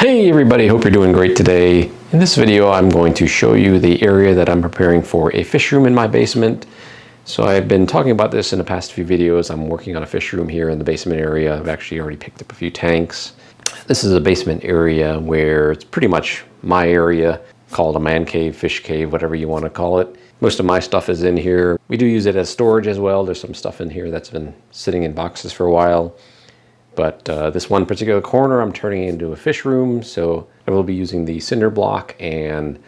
Hey everybody, hope you're doing great today. In this video I'm going to show you the area that I'm preparing for a fish room in my basement. So I've been talking about this in the past few videos. I'm working on a fish room here in the basement area. I've actually already picked up a few tanks. This is a basement area where it's pretty much my area, called a man cave, fish cave, whatever you want to call it. Most of my stuff is in here. We do use it as storage as well. There's some stuff in here that's been sitting in boxes for a while. But this one particular corner I'm turning into a fish room, so I will be using the cinder block and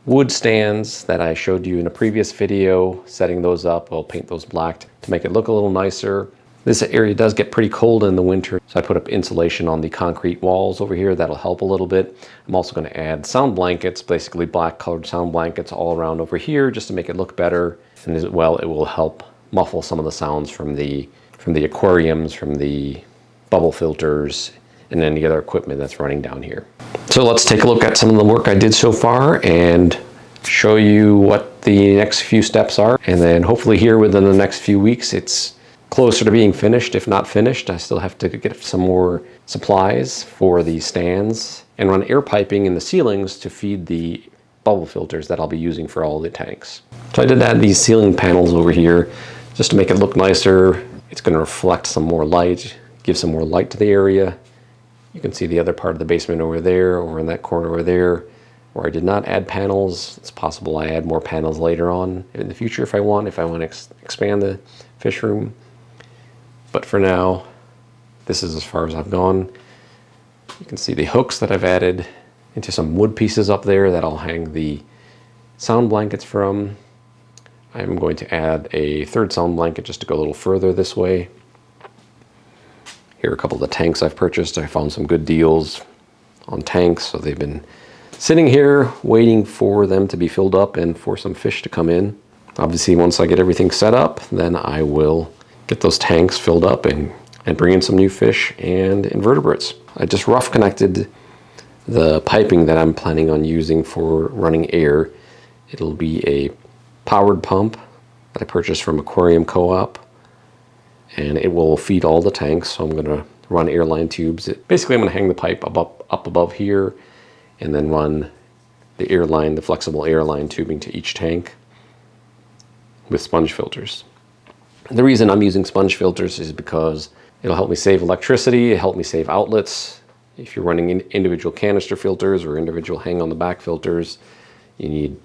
wood stands that I showed you in a previous video. Setting those up, I'll paint those black to make it look a little nicer. This area does get pretty cold in the winter, so I put up insulation on the concrete walls over here. That'll help a little bit. I'm also going to add sound blankets, basically black colored sound blankets all around over here just to make it look better. And as well, it will help muffle some of the sounds from the aquariums, from the bubble filters, and any other equipment that's running down here. So let's take a look at some of the work I did so far and show you what the next few steps are. And then hopefully here within the next few weeks, it's closer to being finished, if not finished. I still have to get some more supplies for the stands and run air piping in the ceilings to feed the bubble filters that I'll be using for all the tanks. So I did add these ceiling panels over here just to make it look nicer. It's going to reflect some more light, give some more light to the area. You can see the other part of the basement over there, or in that corner over there, where I did not add panels. It's possible I add more panels later on in the future if I want to expand the fish room. But for now, this is as far as I've gone. You can see the hooks that I've added into some wood pieces up there that I'll hang the sound blankets from. I'm going to add a third sound blanket just to go a little further this way. Here are a couple of the tanks I've purchased. I found some good deals on tanks, so they've been sitting here waiting for them to be filled up and for some fish to come in. Obviously, once I get everything set up, then I will get those tanks filled up and bring in some new fish and invertebrates. I just rough connected the piping that I'm planning on using for running air. It'll be a powered pump that I purchased from Aquarium Co-op, and it will feed all the tanks. So I'm going to run airline tubes. Basically, I'm going to hang the pipe up above here and then run the airline, the flexible airline tubing to each tank with sponge filters. And the reason I'm using sponge filters is because it'll help me save electricity, it'll help me save outlets. If you're running individual canister filters or individual hang on the back filters, you need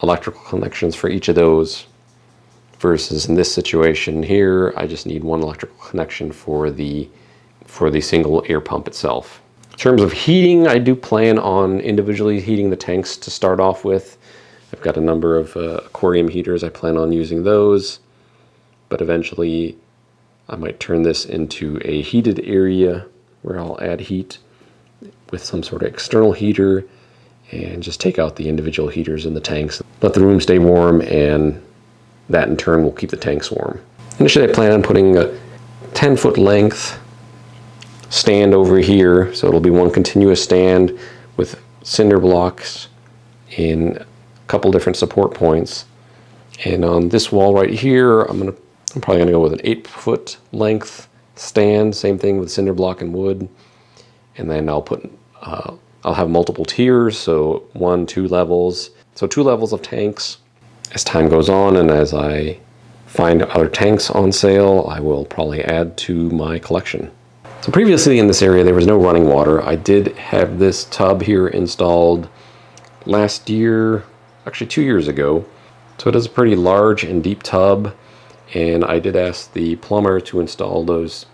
electrical connections for each of those. Versus in this situation here, I just need one electrical connection for the single air pump itself. In terms of heating, I do plan on individually heating the tanks to start off with. I've got a number of aquarium heaters. I plan on using those, but eventually I might turn this into a heated area where I'll add heat with some sort of external heater and just take out the individual heaters in the tanks. Let the room stay warm, and that in turn will keep the tanks warm. Initially I plan on putting a 10-foot length stand over here, so it'll be one continuous stand with cinder blocks in a couple different support points. And on this wall right here, I'm probably gonna go with an 8-foot length stand, same thing with cinder block and wood. And then I'll have multiple tiers, so 1, 2 levels. So 2 levels of tanks. As time goes on and as I find other tanks on sale, I will probably add to my collection. So previously in this area there was no running water. I did have this tub here installed last year, actually 2 years ago. So it is a pretty large and deep tub, and I did ask the plumber to install those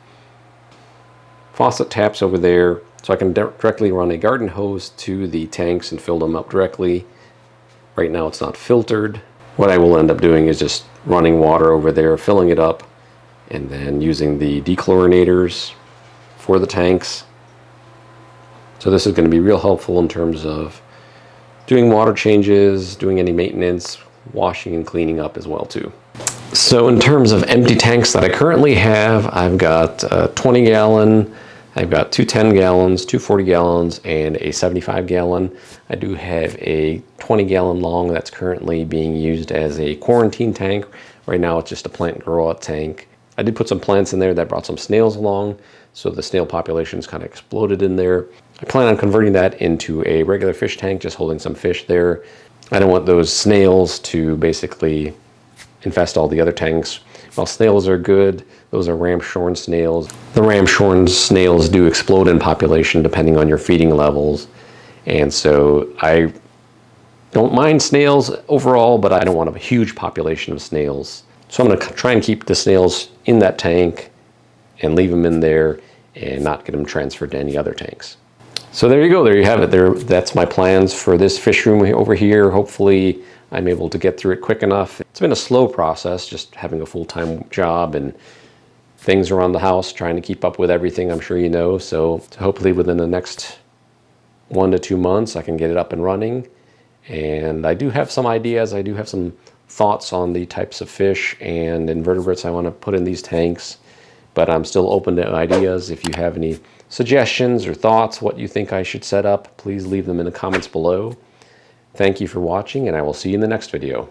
faucet taps over there so I can directly run a garden hose to the tanks and fill them up directly. Right now it's not filtered. What I will end up doing is just running water over there, filling it up, and then using the dechlorinators for the tanks. So this is going to be real helpful in terms of doing water changes, doing any maintenance, washing and cleaning up as well too. So in terms of empty tanks that I currently have, I've got a 20 gallon, I've got 2 10 gallons, 2 40 gallons, and a 75 gallon. I do have a 20 gallon long that's currently being used as a quarantine tank. Right now it's just a plant grow out tank. I did put some plants in there that brought some snails along, so the snail population's kind of exploded in there. I plan on converting that into a regular fish tank, just holding some fish there. I don't want those snails to basically infest all the other tanks. While snails are good, those are ramshorn snails. The ramshorn snails do explode in population depending on your feeding levels. And so I don't mind snails overall, but I don't want a huge population of snails. So I'm going to try and keep the snails in that tank and leave them in there and not get them transferred to any other tanks. So there you go, there you have it. That's my plans for this fish room over here. Hopefully I'm able to get through it quick enough. It's been a slow process, just having a full-time job and things around the house, trying to keep up with everything, I'm sure you know. So hopefully within the next 1 to 2 months I can get it up and running. And I do have some ideas, I do have some thoughts on the types of fish and invertebrates I want to put in these tanks, but I'm still open to ideas. If you have any suggestions or thoughts, what you think I should set up, please leave them in the comments below. Thank you for watching, and I will see you in the next video.